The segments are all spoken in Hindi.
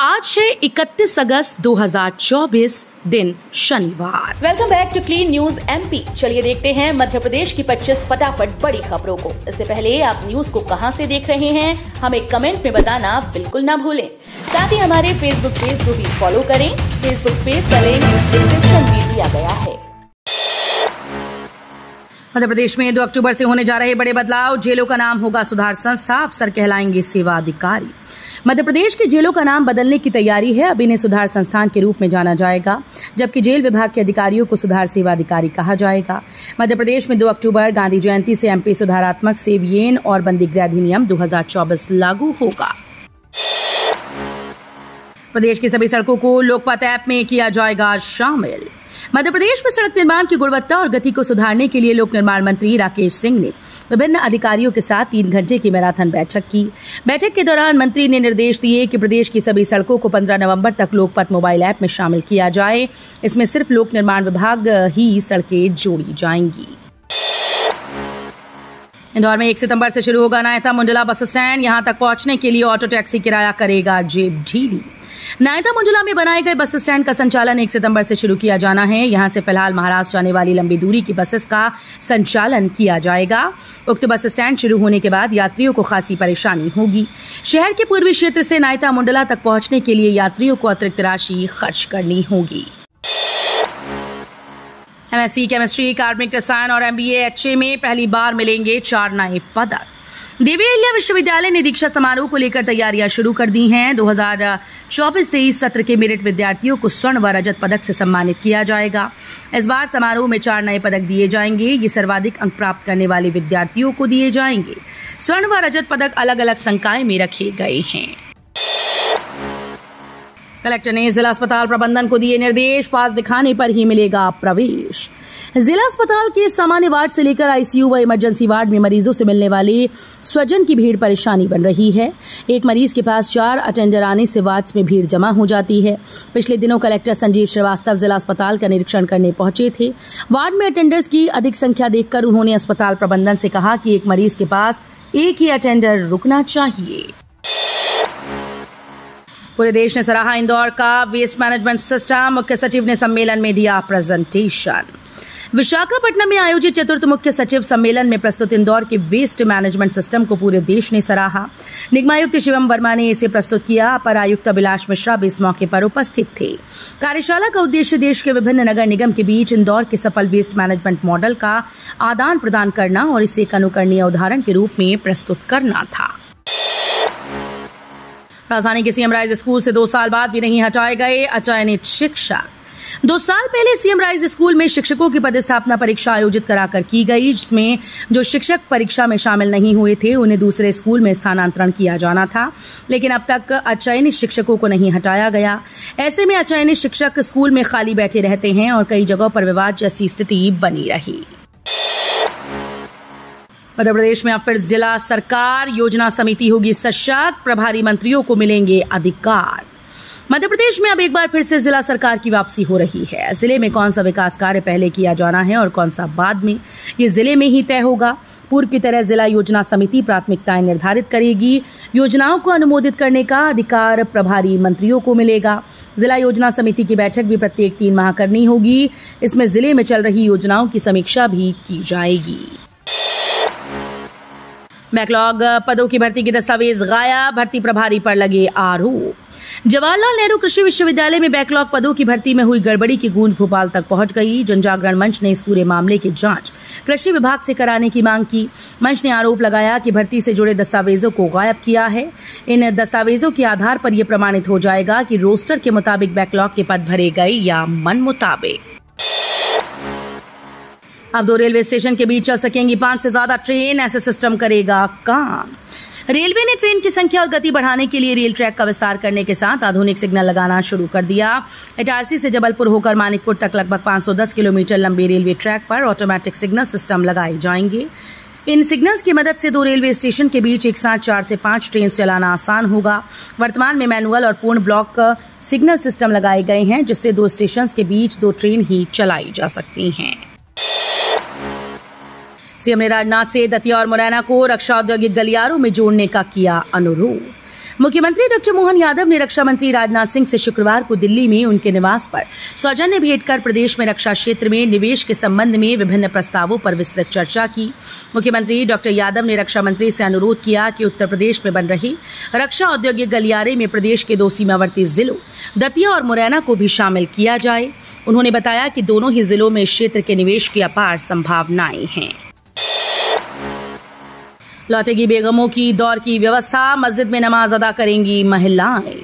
आज है 31 अगस्त 2024 दिन शनिवार। Welcome back to clean news MP. चलिए देखते हैं मध्य प्रदेश की 25 फटाफट बड़ी खबरों को। इससे पहले आप न्यूज को कहां से देख रहे हैं हमें कमेंट में बताना बिल्कुल ना भूलें। साथ ही हमारे फेसबुक पेज को भी फॉलो करें। फेसबुक पेज का लिंक डिस्क्रिप्शन में दिया गया है। मध्य प्रदेश में 2 अक्टूबर से होने जा रहे बड़े बदलाव। जेलों का नाम होगा सुधार संस्था, अफसर कहलाएंगे सेवा अधिकारी। मध्य प्रदेश की जेलों का नाम बदलने की तैयारी है। अब इन्हें सुधार संस्थान के रूप में जाना जाएगा, जबकि जेल विभाग के अधिकारियों को सुधार सेवा अधिकारी कहा जाएगा। मध्य प्रदेश में 2 अक्टूबर गांधी जयंती से एमपी सुधारात्मक सेवियन और बंदीगृह अधिनियम 2024 लागू होगा। प्रदेश की सभी सड़कों को लोकपथ ऐप में किया जाएगा शामिल। मध्य प्रदेश में सड़क निर्माण की गुणवत्ता और गति को सुधारने के लिए लोक निर्माण मंत्री राकेश सिंह ने विभिन्न अधिकारियों के साथ 3 घंटे की मैराथन बैठक की। बैठक के दौरान मंत्री ने निर्देश दिए कि प्रदेश की सभी सड़कों को 15 नवंबर तक लोकपथ मोबाइल ऐप में शामिल किया जाए। इसमें सिर्फ लोक निर्माण विभाग ही सड़कें जोड़ी जाएंगी। इंदौर में 1 सितंबर से शुरू होगा नायता मुंडला बस स्टैंड। यहां तक पहुंचने के लिए ऑटो टैक्सी किराया करेगा जेब ढीली। नायता मुंडला में बनाए गए बस स्टैंड का संचालन 1 सितंबर से शुरू किया जाना है। यहां से फिलहाल महाराष्ट्र जाने वाली लंबी दूरी की बसेस का संचालन किया जाएगा। उक्त बस स्टैंड शुरू होने के बाद यात्रियों को खासी परेशानी होगी। शहर के पूर्वी क्षेत्र से नायता मुंडला तक पहुंचने के लिए यात्रियों को अतिरिक्त राशि खर्च करनी होगी। एमएससी केमिस्ट्री, कार्बनिक रसायन और एमबीए एचए में पहली बार मिलेंगे 4 नए पदक। देवी अहिल्या विश्वविद्यालय ने दीक्षा समारोह को लेकर तैयारियां शुरू कर दी हैं। 2024-23 सत्र के मेरिट विद्यार्थियों को स्वर्ण व रजत पदक से सम्मानित किया जाएगा। इस बार समारोह में 4 नए पदक दिए जाएंगे। ये सर्वाधिक अंक प्राप्त करने वाले विद्यार्थियों को दिए जाएंगे। स्वर्ण व रजत पदक अलग अलग संकाय में रखे गए हैं। कलेक्टर ने जिला अस्पताल प्रबंधन को दिए निर्देश। पास दिखाने पर ही मिलेगा प्रवेश। जिला अस्पताल के सामान्य वार्ड से लेकर आईसीयू व इमरजेंसी वार्ड में मरीजों से मिलने वाले स्वजन की भीड़ परेशानी बन रही है। एक मरीज के पास 4 अटेंडर आने से वार्ड्स में भीड़ जमा हो जाती है। पिछले दिनों कलेक्टर संजीव श्रीवास्तव जिला अस्पताल का निरीक्षण करने पहुंचे थे। वार्ड में अटेंडर्स की अधिक संख्या देखकर उन्होंने अस्पताल प्रबंधन से कहा कि एक मरीज के पास एक ही अटेंडर रुकना चाहिए। पूरे देश ने सराहा इंदौर का वेस्ट मैनेजमेंट सिस्टम। मुख्य सचिव ने सम्मेलन में दिया प्रेजेंटेशन। विशाखापट्टनम में आयोजित 4th मुख्य सचिव सम्मेलन में प्रस्तुत इंदौर के वेस्ट मैनेजमेंट सिस्टम को पूरे देश ने सराहा। निगमायुक्त शिवम वर्मा ने इसे प्रस्तुत किया। अपर आयुक्त अभिलाष मिश्रा भी इस मौके पर उपस्थित थे। कार्यशाला का उद्देश्य देश के विभिन्न नगर निगम के बीच इंदौर के सफल वेस्ट मैनेजमेंट मॉडल का आदान प्रदान करना और इसे एक अनुकरणीय उदाहरण के रूप में प्रस्तुत करना था। राजधानी के सीएम राइज स्कूल से 2 साल बाद भी नहीं हटाए गए अचयनित शिक्षक। 2 साल पहले सीएम राइज स्कूल में शिक्षकों की पदस्थापना परीक्षा आयोजित कराकर की गई, जिसमें जो शिक्षक परीक्षा में शामिल नहीं हुए थे उन्हें दूसरे स्कूल में स्थानांतरण किया जाना था। लेकिन अब तक अचयनित शिक्षकों को नहीं हटाया गया। ऐसे में अचयनित शिक्षक स्कूल में खाली बैठे रहते हैं और कई जगहों पर विवाद जैसी स्थिति बनी रही। मध्य प्रदेश में अब फिर जिला सरकार योजना समिति होगी सशक्त। प्रभारी मंत्रियों को मिलेंगे अधिकार। मध्य प्रदेश में अब एक बार फिर से जिला सरकार की वापसी हो रही है। जिले में कौन सा विकास कार्य पहले किया जाना है और कौन सा बाद में, ये जिले में ही तय होगा। पूर्व की तरह जिला योजना समिति प्राथमिकताएं निर्धारित करेगी। योजनाओं को अनुमोदित करने का अधिकार प्रभारी मंत्रियों को मिलेगा। जिला योजना समिति की बैठक भी प्रत्येक 3 माह करनी होगी। इसमें जिले में चल रही योजनाओं की समीक्षा भी की जाएगी। बैकलॉग पदों की भर्ती के दस्तावेज गायब। भर्ती प्रभारी पर लगे आरोप। जवाहरलाल नेहरू कृषि विश्वविद्यालय में बैकलॉग पदों की भर्ती में हुई गड़बड़ी की गूंज भोपाल तक पहुंच गई। जनजागरण मंच ने इस पूरे मामले की जांच कृषि विभाग से कराने की मांग की। मंच ने आरोप लगाया कि भर्ती से जुड़े दस्तावेजों को गायब किया है। इन दस्तावेजों के आधार पर यह प्रमाणित हो जाएगा कि रोस्टर के मुताबिक बैकलॉग के पद भरे गए या मन मुताबिक। अब 2 रेलवे स्टेशन के बीच चल सकेंगी 5 से ज्यादा ट्रेन। ऐसे सिस्टम करेगा काम। रेलवे ने ट्रेन की संख्या और गति बढ़ाने के लिए रेल ट्रैक का विस्तार करने के साथ आधुनिक सिग्नल लगाना शुरू कर दिया। इटारसी से जबलपुर होकर मानिकपुर तक लगभग 510 किलोमीटर लंबे रेलवे ट्रैक पर ऑटोमेटिक सिग्नल सिस्टम लगाए जाएंगे। इन सिग्नल्स की मदद से 2 रेलवे स्टेशन के बीच एक साथ 4 से 5 ट्रेन चलाना आसान होगा। वर्तमान में मैनुअल और पूर्ण ब्लॉक सिग्नल सिस्टम लगाए गए हैं, जिससे 2 स्टेशन के बीच 2 ट्रेन ही चलाई जा सकती हैं। सीएम ने राजनाथ से दतिया और मुरैना को रक्षा औद्योगिक गलियारों में जोड़ने का किया अनुरोध। मुख्यमंत्री डॉक्टर मोहन यादव ने रक्षा मंत्री राजनाथ सिंह से शुक्रवार को दिल्ली में उनके निवास पर सौजन्य भेंट कर प्रदेश में रक्षा क्षेत्र में निवेश के संबंध में विभिन्न प्रस्तावों पर विस्तृत चर्चा की। मुख्यमंत्री डॉक्टर यादव ने रक्षा मंत्री से अनुरोध किया कि उत्तर प्रदेश में बन रही रक्षा औद्योगिक गलियारे में प्रदेश के 2 सीमावर्ती जिलों दतिया और मुरैना को भी शामिल किया जाए। उन्होंने बताया कि दोनों ही जिलों में इस क्षेत्र के निवेश की अपार संभावनाएं हैं। लौटेगी बेगमों की दौर की व्यवस्था, मस्जिद में नमाज अदा करेंगी महिलाएं।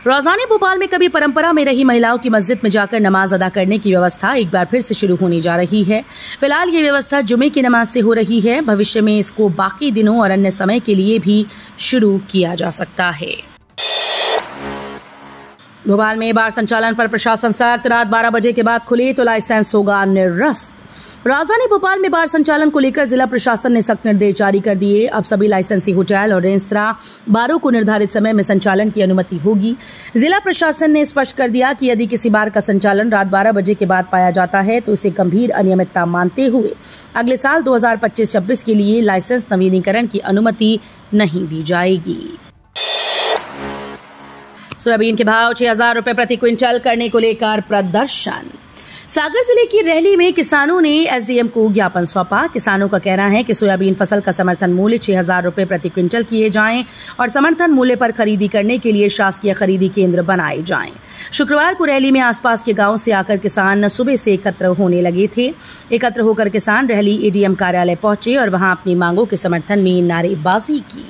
राजधानी भोपाल में कभी परंपरा में रही महिलाओं की मस्जिद में जाकर नमाज अदा करने की व्यवस्था एक बार फिर से शुरू होने जा रही है। फिलहाल ये व्यवस्था जुमे की नमाज से हो रही है। भविष्य में इसको बाकी दिनों और अन्य समय के लिए भी शुरू किया जा सकता है। भोपाल में बार संचालन पर प्रशासन सख्त, रात 12 बजे के बाद खुले तो लाइसेंस होगा निरस्त। राजधानी भोपाल में बार संचालन को लेकर जिला प्रशासन ने सख्त निर्देश जारी कर दिए। अब सभी लाइसेंसी होटल और रेस्तरां बारों को निर्धारित समय में संचालन की अनुमति होगी। जिला प्रशासन ने स्पष्ट कर दिया कि यदि किसी बार का संचालन रात 12 बजे के बाद पाया जाता है तो इसे गंभीर अनियमितता मानते हुए अगले साल 2025-26 के लिए लाइसेंस नवीनीकरण की अनुमति नहीं दी जाएगी। सोयाबीन के भाव 6,000 रुपए प्रति क्विंटल करने को लेकर प्रदर्शन। सागर जिले की रहली में किसानों ने एसडीएम को ज्ञापन सौंपा। किसानों का कहना है कि सोयाबीन फसल का समर्थन मूल्य 6,000 रुपए प्रति क्विंटल किए जाएं और समर्थन मूल्य पर खरीदी करने के लिए शासकीय खरीदी केंद्र बनाए जाएं। शुक्रवार को रहली में आसपास के गांव से आकर किसान सुबह से एकत्र होने लगे थे। एकत्र होकर किसान रहली एडीएम कार्यालय पहुंचे और वहां अपनी मांगों के समर्थन में नारेबाजी की।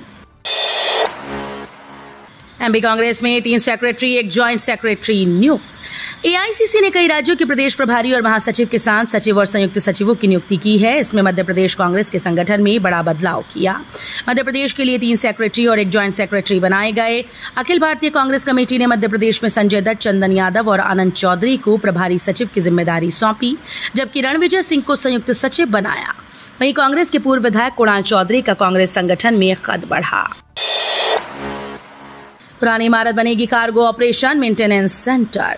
एमपी कांग्रेस में 3 सेक्रेटरी, 1 ज्वाइंट सेक्रेटरी नियुक्त। एआईसीसी ने कई राज्यों के प्रदेश प्रभारी और महासचिव के साथ सचिव और संयुक्त सचिवों की नियुक्ति की है। इसमें मध्य प्रदेश कांग्रेस के संगठन में बड़ा बदलाव किया। मध्य प्रदेश के लिए 3 सेक्रेटरी और 1 ज्वाइंट सेक्रेटरी बनाए गए। अखिल भारतीय कांग्रेस कमेटी ने मध्य प्रदेश में संजय दत्त, चंदन यादव और आनंद चौधरी को प्रभारी सचिव की जिम्मेदारी सौंपी, जबकि रणविजय सिंह को संयुक्त सचिव बनाया। वहीं कांग्रेस के पूर्व विधायक कुणाल चौधरी का कांग्रेस संगठन में कद बढ़ा। पुरानी इमारत बनेगी cargo operation maintenance centre.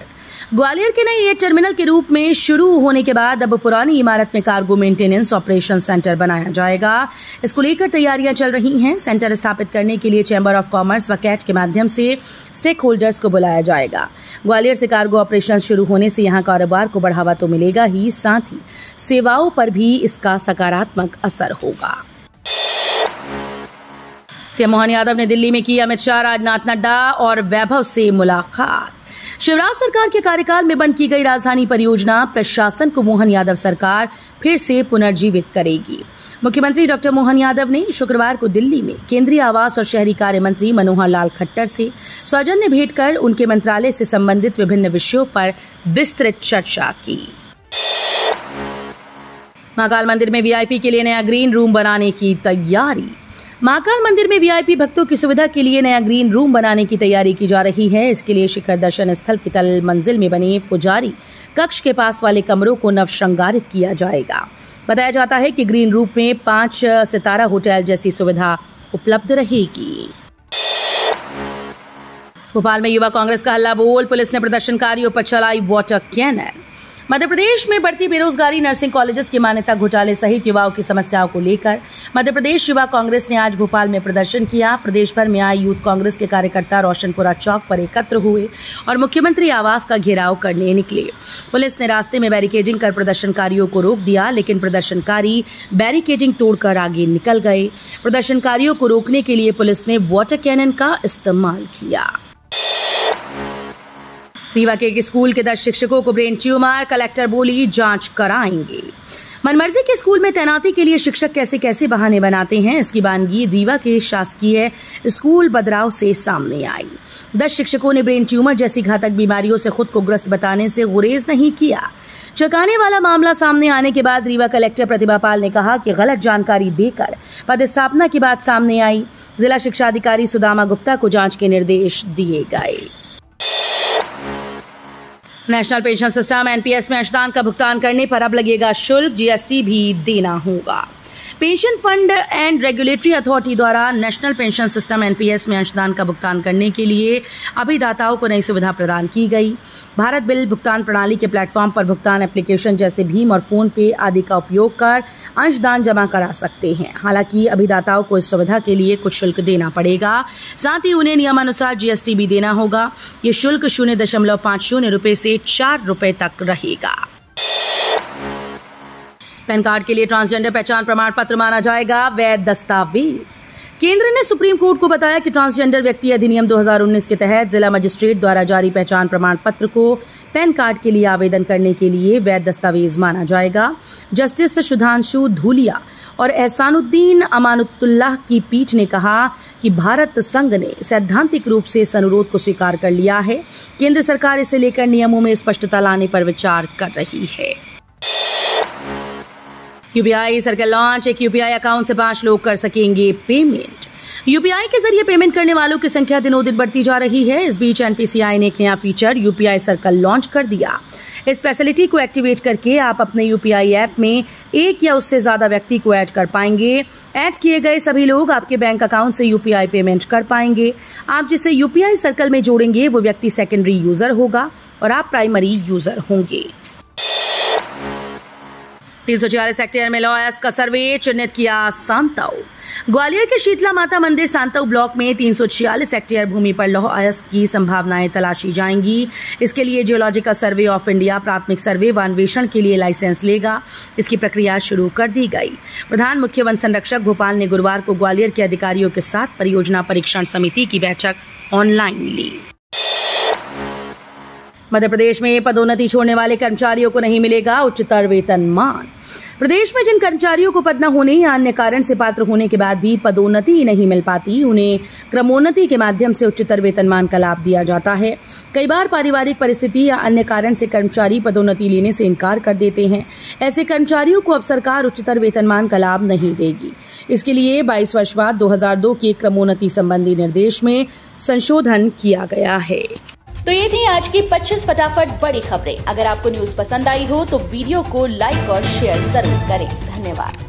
Gwalior के नए एयर टर्मिनल के रूप में शुरू होने के बाद अब पुरानी इमारत में कार्गो मेंटेनेंस ऑपरेशन सेंटर बनाया जाएगा। इसको लेकर तैयारियां चल रही हैं। सेंटर स्थापित करने के लिए चैम्बर ऑफ कॉमर्स व कैट के माध्यम से स्टेक होल्डर्स को बुलाया जाएगा। ग्वालियर से कार्गो ऑपरेशन शुरू होने से यहां कारोबार को बढ़ावा तो मिलेगा ही, साथ ही सेवाओं पर भी इसका सकारात्मक असर होगा। सीएम मोहन यादव ने दिल्ली में की अमित शाह, राजनाथ, नड्डा और वैभव से मुलाकात। शिवराज सरकार के कार्यकाल में बंद की गई राजधानी परियोजना प्रशासन को मोहन यादव सरकार फिर से पुनर्जीवित करेगी। मुख्यमंत्री डॉक्टर मोहन यादव ने शुक्रवार को दिल्ली में केंद्रीय आवास और शहरी कार्य मंत्री मनोहर लाल खट्टर से सौजन्य भेंट कर उनके मंत्रालय से संबंधित विभिन्न विषयों पर विस्तृत चर्चा की। महाकाल मंदिर में वीआईपी के लिए नया ग्रीन रूम बनाने की तैयारी। महाकाल मंदिर में वीआईपी भक्तों की सुविधा के लिए नया ग्रीन रूम बनाने की तैयारी की जा रही है। इसके लिए शिखर दर्शन स्थल की तल मंजिल में बने पुजारी कक्ष के पास वाले कमरों को नव श्रृंगारित किया जाएगा। बताया जाता है कि ग्रीन रूम में 5 सितारा होटल जैसी सुविधा उपलब्ध रहेगी। भोपाल में युवा कांग्रेस का हल्ला बोल, पुलिस ने प्रदर्शनकारियों पर चलाई वाटर कैनन। मध्य प्रदेश में बढ़ती बेरोजगारी, नर्सिंग कॉलेजेस की मान्यता घोटाले सहित युवाओं की समस्याओं को लेकर मध्य प्रदेश युवा कांग्रेस ने आज भोपाल में प्रदर्शन किया। प्रदेश भर में आए यूथ कांग्रेस के कार्यकर्ता रोशनपुरा चौक पर एकत्र हुए और मुख्यमंत्री आवास का घेराव करने निकले। पुलिस ने रास्ते में बैरिकेडिंग कर प्रदर्शनकारियों को रोक दिया, लेकिन प्रदर्शनकारी बैरिकेडिंग तोड़कर आगे निकल गए। प्रदर्शनकारियों को रोकने के लिए पुलिस ने वाटर कैनन का इस्तेमाल किया। रीवा के एक स्कूल के 10 शिक्षकों को ब्रेन ट्यूमर, कलेक्टर बोली जांच कराएंगे। मनमर्जी के स्कूल में तैनाती के लिए शिक्षक कैसे कैसे बहाने बनाते हैं, इसकी वानगी रीवा के शासकीय स्कूल बदराव से सामने आई। 10 शिक्षकों ने ब्रेन ट्यूमर जैसी घातक बीमारियों से खुद को ग्रस्त बताने से गुरेज नहीं किया। चौंकाने वाला मामला सामने आने के बाद रीवा कलेक्टर प्रतिभा पाल ने कहा कि गलत जानकारी देकर पदस्थापना की बात सामने आई। जिला शिक्षा अधिकारी सुदामा गुप्ता को जांच के निर्देश दिए गए। नेशनल पेंशन सिस्टम एनपीएस में अंशदान का भुगतान करने पर अब लगेगा शुल्क, जीएसटी भी देना होगा। Pension fund and regulatory authority द्वारा नेशनल पेंशन सिस्टम एनपीएस में अंशदान का भुगतान करने के लिए अभिदाताओं को नई सुविधा प्रदान की गई। भारत बिल भुगतान प्रणाली के प्लेटफॉर्म पर भुगतान एप्लीकेशन जैसे भीम और फोन पे आदि का उपयोग कर अंशदान जमा करा सकते हैं। हालांकि अभिदाताओं को इस सुविधा के लिए कुछ शुल्क देना पड़ेगा, साथ ही उन्हें नियमानुसार जीएसटी भी देना होगा। ये शुल्क 0.50 रुपए से 4 रुपए तक रहेगा। पैन कार्ड के लिए ट्रांसजेंडर पहचान प्रमाण पत्र माना जाएगा वैध दस्तावेज। केंद्र ने सुप्रीम कोर्ट को बताया कि ट्रांसजेंडर व्यक्ति अधिनियम 2019 के तहत जिला मजिस्ट्रेट द्वारा जारी पहचान प्रमाण पत्र को पैन कार्ड के लिए आवेदन करने के लिए वैध दस्तावेज माना जाएगा। जस्टिस सुधांशु धूलिया और एहसानुद्दीन अमानुतुल्लाह की पीठ ने कहा कि भारत संघ ने सैद्धांतिक रूप से इस अनुरोध को स्वीकार कर लिया है। केंद्र सरकार इसे लेकर नियमों में स्पष्टता लाने पर विचार कर रही है। UPI circle launch. एक यूपीआई अकाउंट से 5 लोग कर सकेंगे पेमेंट। यूपीआई के जरिए पेमेंट करने वालों की संख्या दिनों दिन बढ़ती जा रही है। इस बीच एनपीसीआई ने एक नया फीचर यूपीआई सर्कल लॉन्च कर दिया। इस फैसिलिटी को एक्टिवेट करके आप अपने यूपीआई ऐप में एक या उससे ज्यादा व्यक्ति को ऐड कर पाएंगे। ऐड किए गए सभी लोग आपके बैंक अकाउंट से यूपीआई पेमेंट कर पाएंगे। आप जिसे यूपीआई सर्कल में जोड़ेंगे वो व्यक्ति सेकेंडरी यूजर होगा और आप प्राइमरी यूजर होंगे। 346 हेक्टेयर में लॉयर्स का सर्वे चिन्हित किया सांताऊ। ग्वालियर के शीतला माता मंदिर सांताऊ ब्लॉक में 346 हेक्टेयर भूमि पर लौह अयस्क की संभावनाएं तलाशी जाएंगी। इसके लिए जियोलॉजिकल सर्वे ऑफ इंडिया प्राथमिक सर्वे व अन्वेषण के लिए लाइसेंस लेगा। इसकी प्रक्रिया शुरू कर दी गई। प्रधान मुख्य वन संरक्षक भोपाल ने गुरुवार को ग्वालियर के अधिकारियों के साथ परियोजना परीक्षण समिति की बैठक ऑनलाइन ली। मध्य प्रदेश में पदोन्नति छोड़ने वाले कर्मचारियों को नहीं मिलेगा उच्चतर वेतनमान। प्रदेश में जिन कर्मचारियों को पद न होने या अन्य कारण से पात्र होने के बाद भी पदोन्नति नहीं मिल पाती, उन्हें क्रमोन्नति के माध्यम से उच्चतर वेतनमान का लाभ दिया जाता है। कई बार पारिवारिक परिस्थिति या अन्य कारण से कर्मचारी पदोन्नति लेने से इनकार कर देते हैं। ऐसे कर्मचारियों को अब सरकार उच्चतर वेतनमान का लाभ नहीं देगी। इसके लिए 22 वर्ष बाद 2002 के क्रमोन्नति संबंधी निर्देश में संशोधन किया गया है। तो ये थी आज की 25 फटाफट बड़ी खबरें। अगर आपको न्यूज पसंद आई हो तो वीडियो को लाइक और शेयर जरूर करें। धन्यवाद।